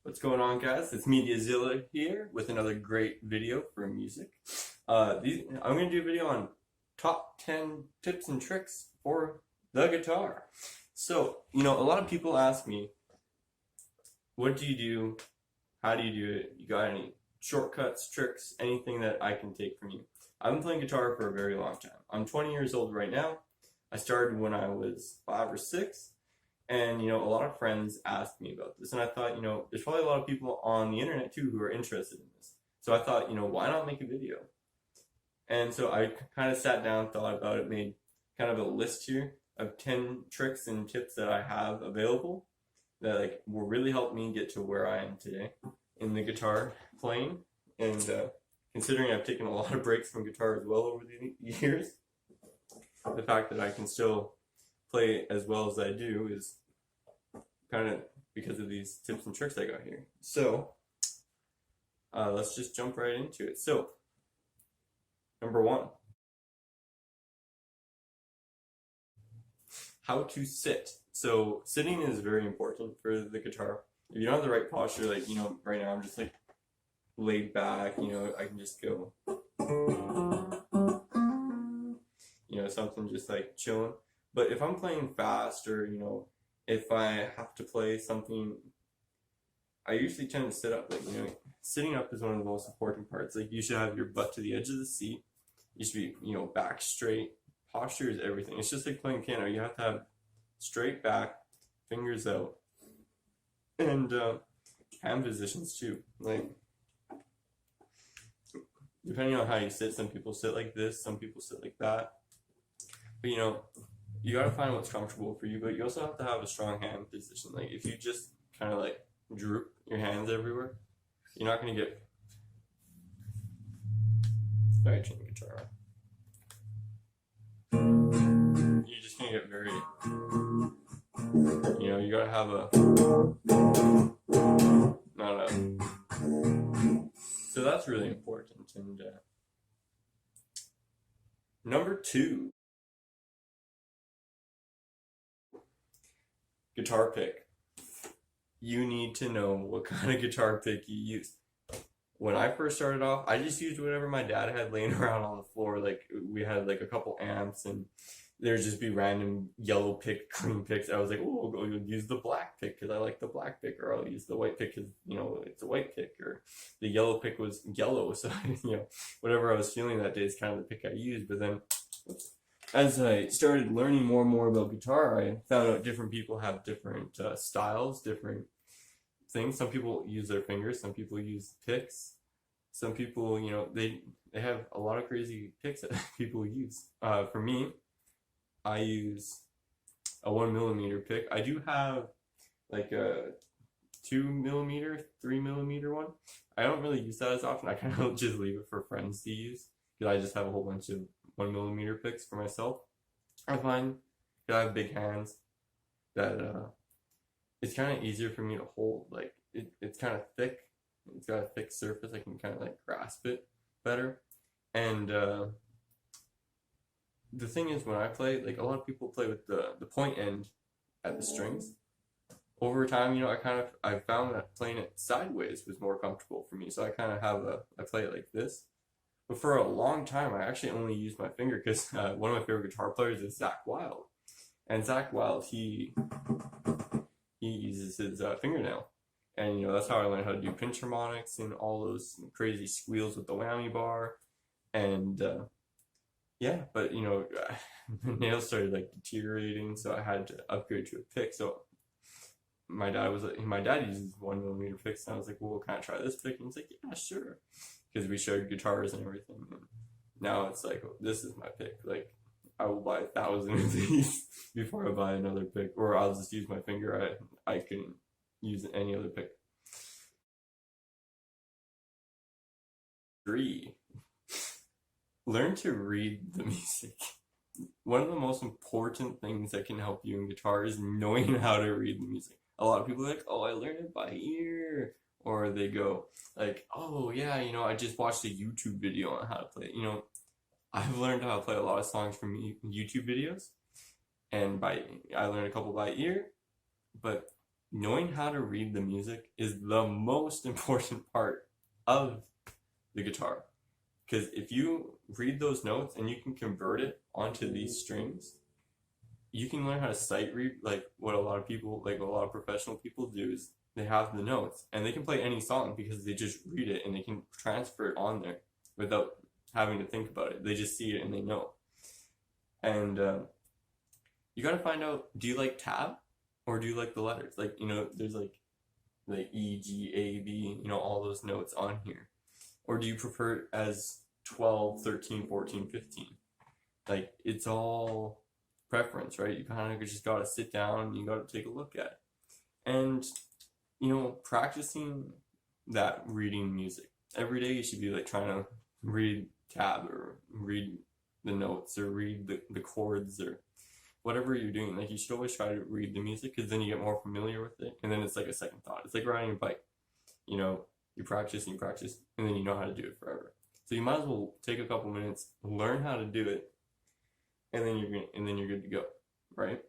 What's going on, guys? It's MediaZilla here with another great video for music. I'm going to do a video on top 10 tips and tricks for the guitar. So, a lot of people ask me, what do you do? How do you do it? You got any shortcuts, tricks, anything that I can take from you? I've been playing guitar for a very long time. I'm 20 years old right now. I started when I was 5 or 6. And, a lot of friends asked me about this, and I thought, there's probably a lot of people on the internet too who are interested in this. So I thought, why not make a video? And so I kind of sat down, thought about it, made kind of a list here of 10 tricks and tips that I have available that will really help me get to where I am today in the guitar playing. And considering I've taken a lot of breaks from guitar as well over the years, the fact that I can still play as well as I do is kind of because of these tips and tricks I got here. So let's just jump right into it. So number 1, how to sit. So sitting is very important for the guitar. If you don't have the right posture, right now I'm just laid back, I can just go, something just chilling. But if I'm playing fast or, if I have to play something, I usually tend to sit up. Sitting up is one of the most important parts. You should have your butt to the edge of the seat. You should be, back straight. Posture is everything. It's just like playing piano. You have to have straight back, fingers out, and hand positions too. Depending on how you sit, some people sit like this, some people sit like that. But, you gotta find what's comfortable for you, but you also have to have a strong hand position. If you just kind of droop your hands everywhere, you're not gonna get. Sorry, turn the guitar on. You're just gonna get very. You gotta have not a. So that's really important. And number 2. Guitar pick. You need to know what kind of guitar pick you use. When I first started off, I just used whatever my dad had laying around on the floor. We had a couple amps, and there'd just be random yellow pick, green picks. I was like, oh, I'll go use the black pick because I like the black pick, or I'll use the white pick because, it's a white pick, or the yellow pick was yellow. So, whatever I was feeling that day is kind of the pick I used. But then, as I started learning more and more about guitar, I found out different people have different styles, different things. Some people use their fingers, some people use picks, some people, they have a lot of crazy picks that people use. For me, I use a 1mm pick. I do have a 2mm, 3mm one. I don't really use that as often. I kind of just leave it for friends to use because I just have a whole bunch of 1mm picks for myself. I find that I have big hands that it's kind of easier for me to hold. It's kind of thick. It's got a thick surface. I can kind of grasp it better. And the thing is, when I play, a lot of people play with the point end at the strings. Over time, I found that playing it sideways was more comfortable for me. So I kind of I play it like this. But for a long time, I actually only used my finger because one of my favorite guitar players is Zakk Wylde. And Zakk Wylde, he uses his fingernail. And, that's how I learned how to do pinch harmonics and all those crazy squeals with the whammy bar. And, but, the nails started, deteriorating, so I had to upgrade to a pick. So my dad uses 1mm picks, and I was like, well, can I try this pick? And he's like, yeah, sure. Because we shared guitars and everything. And now it's this is my pick. I will buy 1,000 of these before I buy another pick, or I'll just use my finger. I can use any other pick. 3, learn to read the music. One of the most important things that can help you in guitar is knowing how to read the music. A lot of people are oh, I learned it by ear. Or they go oh yeah, I just watched a YouTube video on how to play it. I've learned how to play a lot of songs from YouTube videos, and I learned a couple by ear, but knowing how to read the music is the most important part of the guitar. Because if you read those notes and you can convert it onto these strings, you can learn how to sight read. Like what a lot of people, like a lot of professional people do, is they have the notes and they can play any song because they just read it and they can transfer it on there without having to think about it. They just see it and they know. And you got to find out, do you like tab or do you like the letters? Like, you know, there's like E, G, A, B, you know, all those notes on here. Or do you prefer it as 12, 13, 14, 15? Like, it's all preference, right? You kind of just got to sit down and you got to take a look at it. And, you know, practicing that reading music. Every day you should be like trying to read tab or read the notes or read the chords or whatever you're doing. Like, you should always try to read the music because then you get more familiar with it. And then it's like a second thought. It's like riding a bike. You know, you practice and you practice and then you know how to do it forever. So you might as well take a couple minutes, learn how to do it, and then you're good to go, right?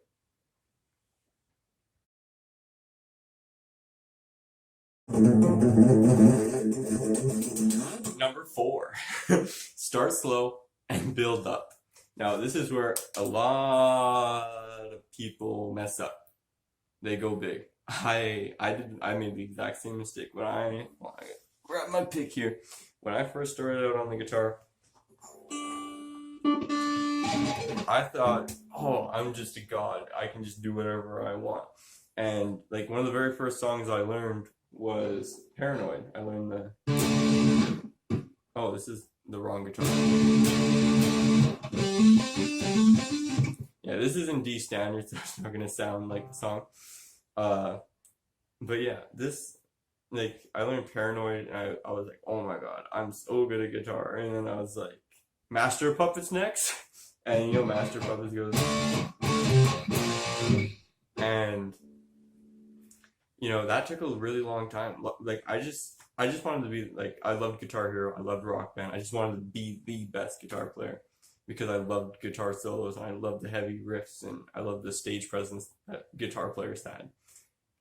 Number 4, start slow and build up. Now, this is where a lot of people mess up. They go big. I made the exact same mistake when I grab my pick here. When I first started out on the guitar, I thought, oh, I'm just a god. I can just do whatever I want. And like one of the very first songs I learned was Paranoid. I learned oh, this is the wrong guitar. Yeah, this is in D standard, so it's not gonna sound like the song. But yeah, this, like, I learned Paranoid and I was like, oh my god, I'm so good at guitar. And then I was like, Master of Puppets next. And you know, Master of Puppets goes, and you know, that took a really long time. Like, I just wanted to be like, I loved Guitar Hero, I loved Rock Band. I just wanted to be the best guitar player because I loved guitar solos and I loved the heavy riffs and I loved the stage presence that guitar players had.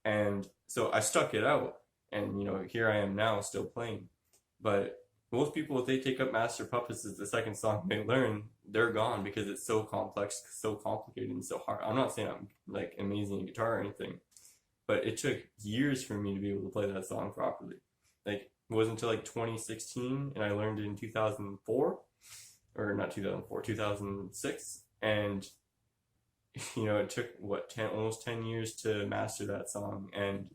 And so I stuck it out, and you know, here I am now still playing. But most people, if they take up Master Puppets as the second song they learn, they're gone because it's so complex, so complicated, and so hard. I'm not saying I'm like amazing at guitar or anything, but it took years for me to be able to play that song properly. Like, it wasn't until like 2016, and I learned it in 2004, or not 2004, 2006, and you know, it took what, almost 10 years to master that song, and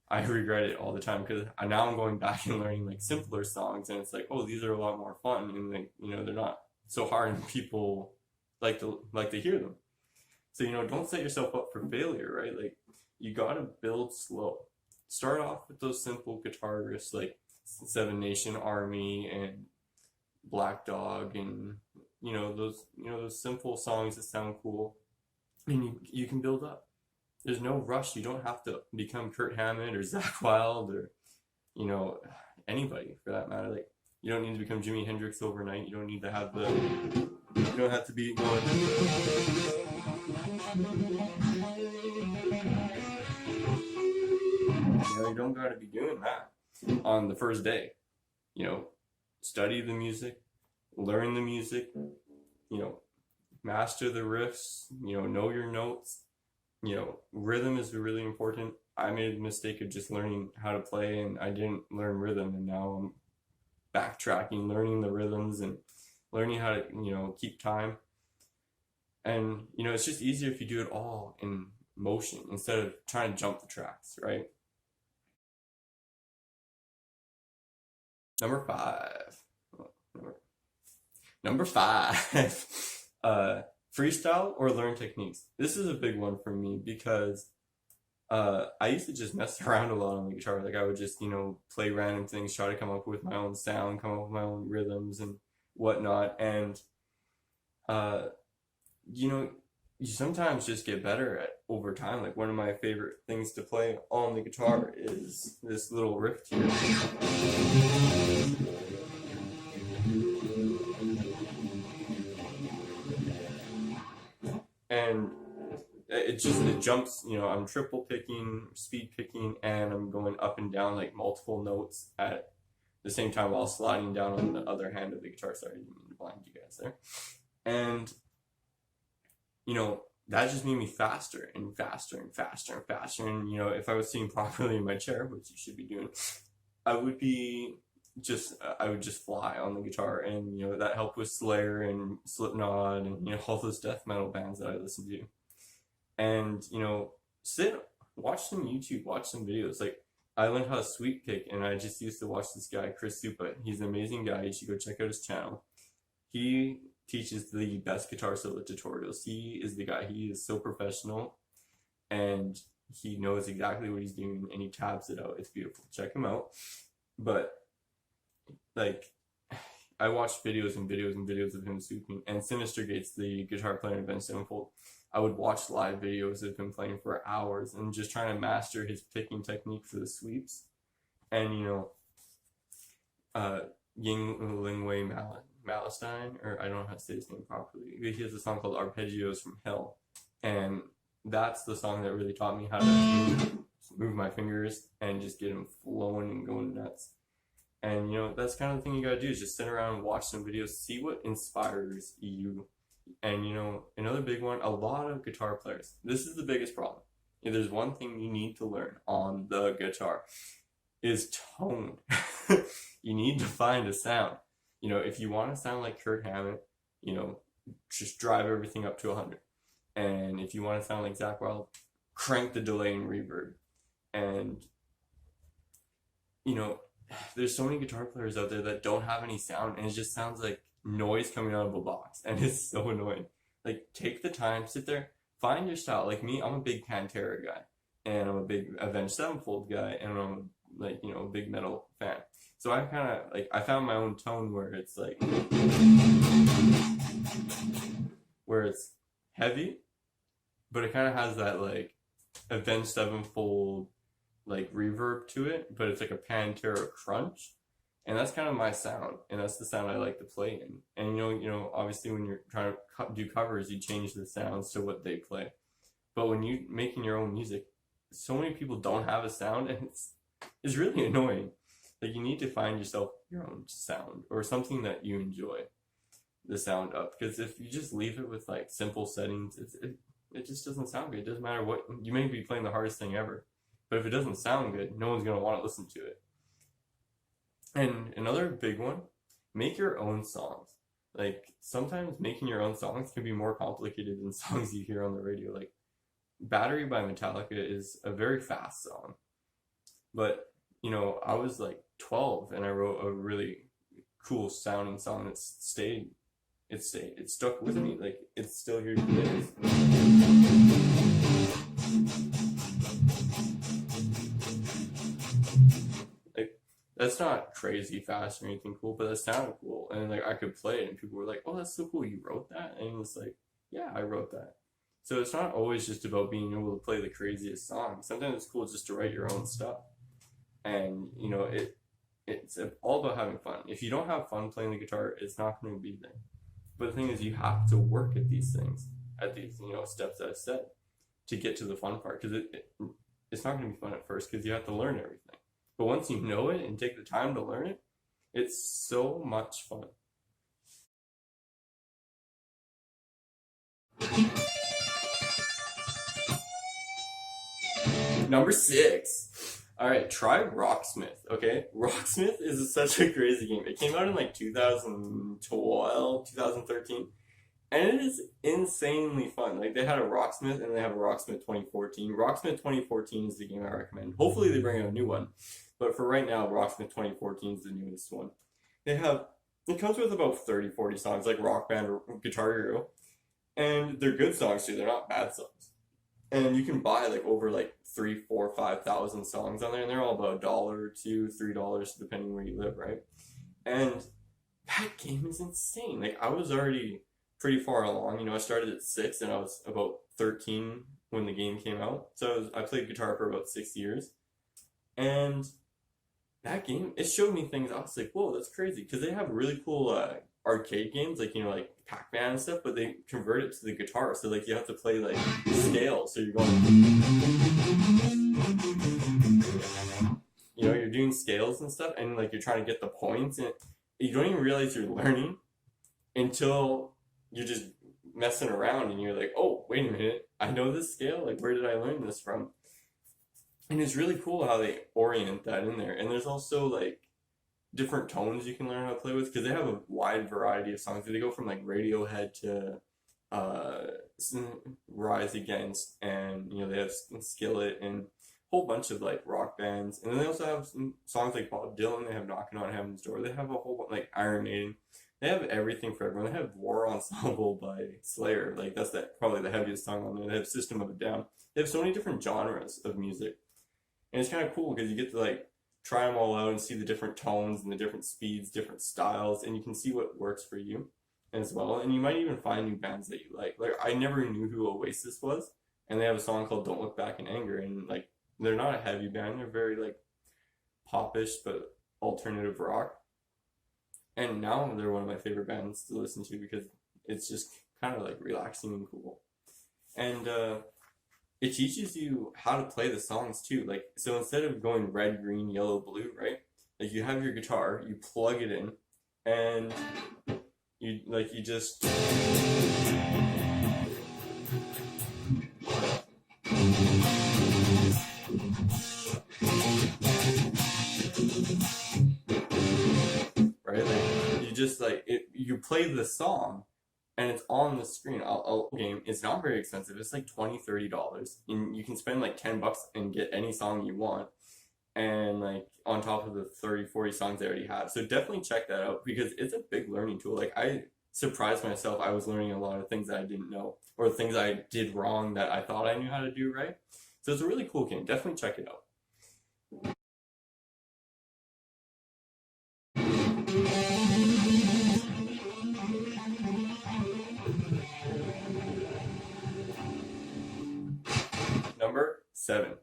I regret it all the time because now I'm going back and learning like simpler songs, and it's like, oh, these are a lot more fun, and like, you know, they're not so hard, and people like to hear them. So, you know, don't set yourself up for failure, right? Like, you gotta build slow. Start off with those simple guitar riffs like Seven Nation Army and Black Dog, and you know, those simple songs that sound cool, and you can build up. There's no rush. You don't have to become Kurt Hammond or Zakk Wylde or, you know, anybody for that matter. Like, you don't need to become Jimi Hendrix overnight. You don't need to have you don't have to be going. You know, you don't gotta be doing that on the first day. You know, study the music, learn the music, you know, master the riffs, you know your notes. You know, rhythm is really important. I made a mistake of just learning how to play, and I didn't learn rhythm, and now I'm backtracking, learning the rhythms and learning how to, you know, keep time. And, you know, it's just easier if you do it all in motion instead of trying to jump the tracks, right? Number 5. Number 5. Freestyle or learn techniques. This is a big one for me because I used to just mess around a lot on the guitar. Like, I would just, you know, play random things, try to come up with my own sound, come up with my own rhythms and whatnot. And, you know, you sometimes just get better at over time. Like, one of my favorite things to play on the guitar is this little riff here. And it jumps, I'm triple picking, speed picking, and I'm going up and down like multiple notes at the same time while sliding down on the other hand of the guitar. Sorry, I didn't mean to blind you guys there. And, that just made me faster and faster and faster and faster. And, if I was sitting properly in my chair, which you should be doing, I would just fly on the guitar. And, that helped with Slayer and Slipknot and, all those death metal bands that I listened to. And, watch some YouTube, watch some videos. Like, I learned how to sweep pick, and I just used to watch this guy, Chris Supa. He's an amazing guy. You should go check out his channel. He teaches the best guitar solo tutorials. He is the guy. He is so professional, and he knows exactly what he's doing, and he tabs it out. It's beautiful. Check him out. But, like, I watched videos and videos and videos of him sweeping, and Sinister Gates, the guitar player in Avenged Sevenfold, I would watch live videos of him playing for hours and just trying to master his picking technique for the sweeps. And, Ying Lingwei Malastine, or I don't know how to say his name properly. He has a song called Arpeggios from Hell. And that's the song that really taught me how to move my fingers and just get them flowing and going nuts. And, that's kind of the thing you gotta do, is just sit around and watch some videos, see what inspires you. And, another big one, a lot of guitar players, this is the biggest problem. If there's one thing you need to learn on the guitar, is tone. You need to find a sound. If you want to sound like Kirk Hammett, just drive everything up to 100. And if you want to sound like Zakk Wylde, crank the delay and reverb. And, there's so many guitar players out there that don't have any sound, and it just sounds like noise coming out of a box, and it's so annoying. Like, take the time, sit there, find your style. Like me, I'm a big Pantera guy, and I'm a big Avenged Sevenfold guy, and I'm a big metal fan. So I kind of I found my own tone where it's where it's heavy, but it kind of has that Avenged Sevenfold reverb to it, but it's like a Pantera crunch. And that's kind of my sound, and that's the sound I like to play in. And obviously when you're trying to do covers, you change the sounds to what they play. But when you're making your own music, so many people don't have a sound, and it's really annoying. Like, you need to find yourself your own sound, or something that you enjoy the sound of. Because if you just leave it with simple settings, it just doesn't sound good. It doesn't matter what, you may be playing the hardest thing ever, but if it doesn't sound good, no one's going to want to listen to it. And another big one, make your own songs. Sometimes making your own songs can be more complicated than songs you hear on the radio. Battery by Metallica is a very fast song. But, I was 12 and I wrote a really cool sounding song that it stuck with me. It's still here today. That's not crazy fast or anything cool, but that sounded cool. And I could play it, and people were like, "Oh, that's so cool, you wrote that?" And it was yeah, I wrote that. So it's not always just about being able to play the craziest song. Sometimes it's cool just to write your own stuff. And it's all about having fun. If you don't have fun playing the guitar, it's not going to be there. But the thing is, you have to work at these things, at these steps that I said, to get to the fun part. Because it's not going to be fun at first, because you have to learn everything. But once you know it and take the time to learn it, it's so much fun. Number 6. Alright, try Rocksmith, okay? Rocksmith is such a crazy game. It came out in 2012, 2013. And it is insanely fun. They had a Rocksmith, and they have a Rocksmith 2014. Rocksmith 2014 is the game I recommend. Hopefully they bring out a new one. But for right now, Rocksmith 2014 is the newest one. It comes with about 30, 40 songs, like Rock Band or Guitar Hero. And they're good songs too, they're not bad songs. And you can buy over 3, 4, 5,000 songs on there, and they're all about $1, $2, $3, depending where you live, right? And that game is insane. I was already pretty far along. I started at 6, and I was about 13 when the game came out. So I played guitar for about 6 years. And that game, it showed me things. I was like, whoa, that's crazy. Because they have really cool arcade games, like like Pac-Man and stuff, but they convert it to the guitar. So like you have to play like scale. So you're going, you're doing scales and stuff, and like you're trying to get the points, and you don't even realize you're learning until you're just messing around, and you're like, oh, wait a minute, I know this scale. Like, where did I learn this from? And it's really cool how they orient that in there. And there's also like different tones you can learn how to play with, because they have a wide variety of songs. They go from like Radiohead to Rise Against, and they have Skillet and a whole bunch of like rock bands. And then they also have some songs like Bob Dylan. They have Knocking on Heaven's Door. They have a whole like Iron Maiden. They have everything for everyone. They have War Ensemble by Slayer. Like that's probably the heaviest song on there. They have System of a Down. They have so many different genres of music. And it's kind of cool because you get to like try them all out and see the different tones and the different speeds, different styles, and you can see what works for you as well. And you might even find new bands that you like. Like I never knew who Oasis was, and they have a song called Don't Look Back in Anger, and like they're not a heavy band. They're very like popish but alternative rock. And now they're one of my favorite bands to listen to because it's just kind of like relaxing and cool. And it teaches you how to play the songs too. Like, so instead of going red, green, yellow, blue, right? Like you have your guitar, you plug it in, and you just right? Like you just you play the song, and it's on the screen. Game is not very expensive. It's like $20-$30, and you can spend like $10 and get any song you want, and like on top of the 30-40 songs they already have. So definitely check that out because it's a big learning tool. Like I surprised myself. I was learning a lot of things that I didn't know, or things I did wrong that I thought I knew how to do right. So it's a really cool game. Definitely check it out. Number 7.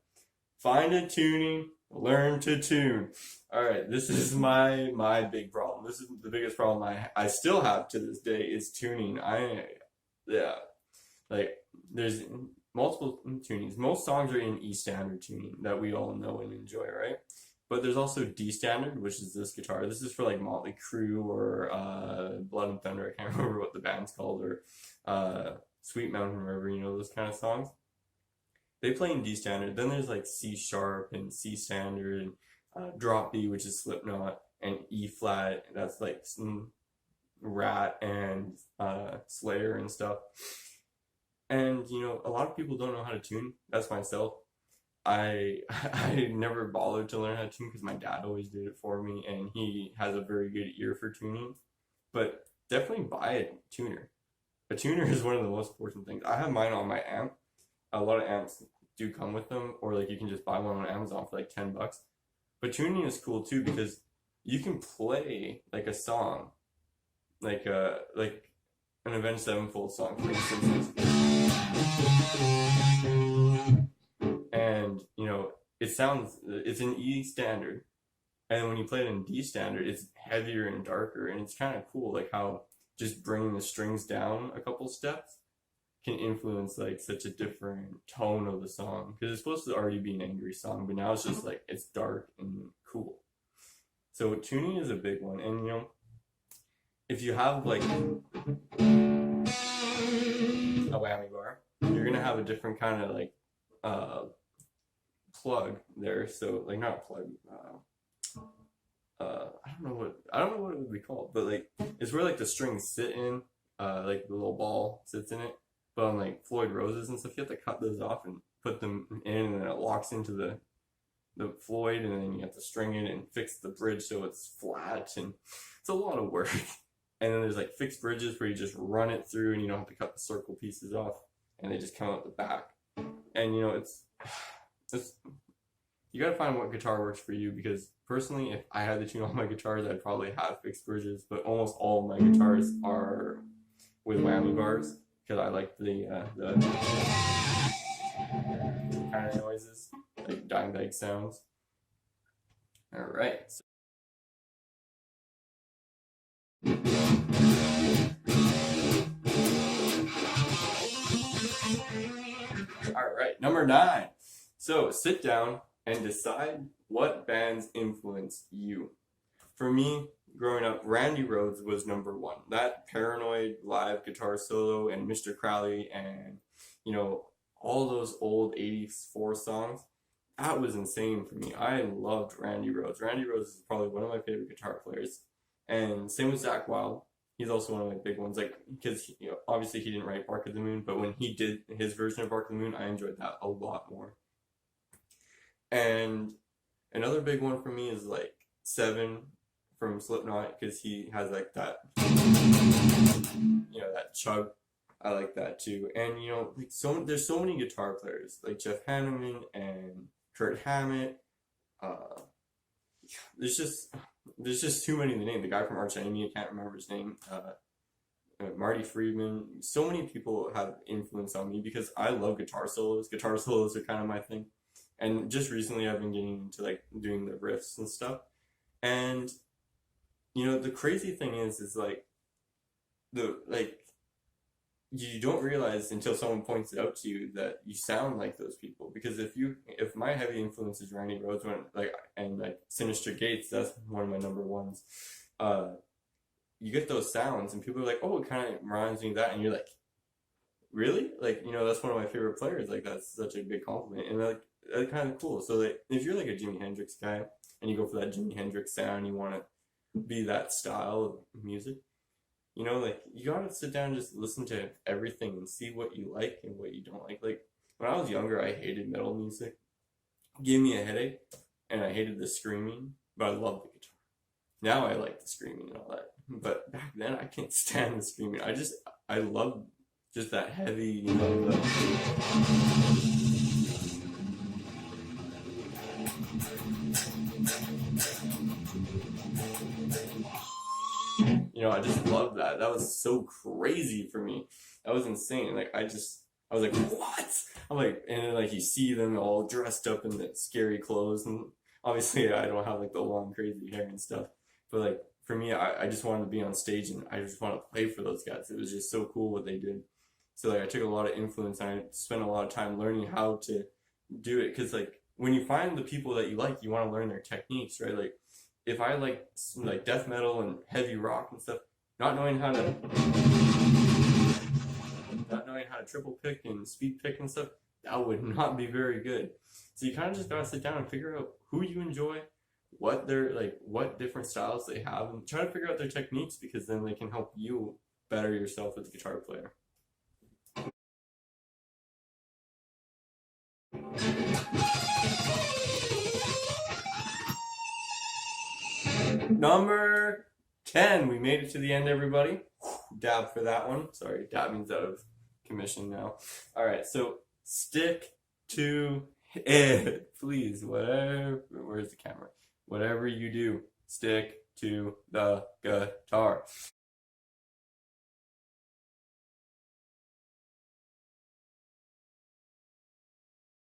Find a tuning, learn to tune. All right, this is my big problem. This is the biggest problem I still have to this day is tuning. Like there's multiple tunings. Most songs are in E standard tuning that we all know and enjoy, right? But there's also D standard, which is this guitar. This is for like Motley Crue or Blood and Thunder. I can't remember what the band's called, or Sweet Mountain River. Those kind of songs. They play in D standard. Then there's like C sharp and C standard, and drop B, which is Slipknot, and E flat. That's like Rat and Slayer and stuff. And a lot of people don't know how to tune. That's myself. I never bothered to learn how to tune because my dad always did it for me, and he has a very good ear for tuning. But definitely buy a tuner. A tuner is one of the most important things. I have mine on my amp. A lot of amps do come with them, or like you can just buy one on Amazon for like $10. But tuning is cool too because you can play like a song, like an Avenged Sevenfold song, for instance. And it's in E standard, and when you play it in D standard, it's heavier and darker, and it's kind of cool, like how just bringing the strings down a couple steps can influence like such a different tone of the song, because it's supposed to already be an angry song, but now it's just like it's dark and cool. So tuning is a big one, and if you have like a whammy bar, you're gonna have a different kind of like plug there. So like not plug, I don't know what it would be called, but like it's where like the strings sit in, like the little ball sits in it. But on like Floyd Roses and stuff, you have to cut those off and put them in, and then it locks into the Floyd, and then you have to string it and fix the bridge so it's flat, and it's a lot of work. And then there's like fixed bridges where you just run it through and you don't have to cut the circle pieces off, and they just come out the back. And it's you gotta find what guitar works for you, because personally, if I had to tune all my guitars, I'd probably have fixed bridges, but almost all of my guitars are with whammy bars, because I like the kind of noises, like Dimebag sounds. Alright. All right, number 9. So sit down and decide what bands influence you. For me, growing up, Randy Rhoads was number 1. That Paranoid live guitar solo and Mr. Crowley and, you know, all those old 84 songs, that was insane for me. I loved Randy Rhoads. Randy Rhoads is probably one of my favorite guitar players. And same with Zakk Wylde. He's also one of my big ones, like, because, you know, obviously he didn't write Bark of the Moon, but when he did his version of Bark of the Moon, I enjoyed that a lot more. And another big one for me is like Seven from Slipknot, because he has like that, you know, that chug. I like that too. And you know, like there's so many guitar players like Jeff Hanneman and Kurt Hammett. Uh, there's just too many to name. The guy from Arch Enemy, I can't remember his name. Marty Friedman. So many people have influence on me because I love guitar solos. Guitar solos are kind of my thing. And just recently I've been getting into like doing the riffs and stuff. And you know, the crazy thing is like you don't realize until someone points it out to you that you sound like those people. Because if my heavy influence is Randy Rhoads and like Sinister Gates, that's one of my number ones. You get those sounds and people are like, oh, it kind of reminds me of that, and you're like, really? Like, you know, that's one of my favorite players. Like, that's such a big compliment, and like that's kind of cool. So like, if you're like a Jimi Hendrix guy and you go for that Jimi Hendrix sound, you want to be that style of music, you know, like you gotta sit down and just listen to everything and see what you like and what you don't like. Like when I was younger, I hated metal music. It gave me a headache, and I hated the screaming, but I loved the guitar. Now I like the screaming and all that. But back then I can't stand the screaming. I love just that heavy, you know, you know, I just love that. That was so crazy for me. That was insane. Like I was like, what? I'm like, and then like you see them all dressed up in the scary clothes, and obviously I don't have like the long crazy hair and stuff, but like for me, I just wanted to be on stage and I just wanted to play for those guys. It was just so cool what they did. So like I took a lot of influence and I spent a lot of time learning how to do it. Cause like when you find the people that you like, you want to learn their techniques, right? Like if I like death metal and heavy rock and stuff, not knowing how to triple pick and speed pick and stuff, that would not be very good. So you kind of just gotta sit down and figure out who you enjoy, what they're like, what different styles they have, and try to figure out their techniques, because then they can help you better yourself as a guitar player. Number 10, we made it to the end, everybody. Dab for that one. Sorry, dab means out of commission now. All right, so stick to it, please. Whatever, where's the camera? Whatever you do, stick to the guitar.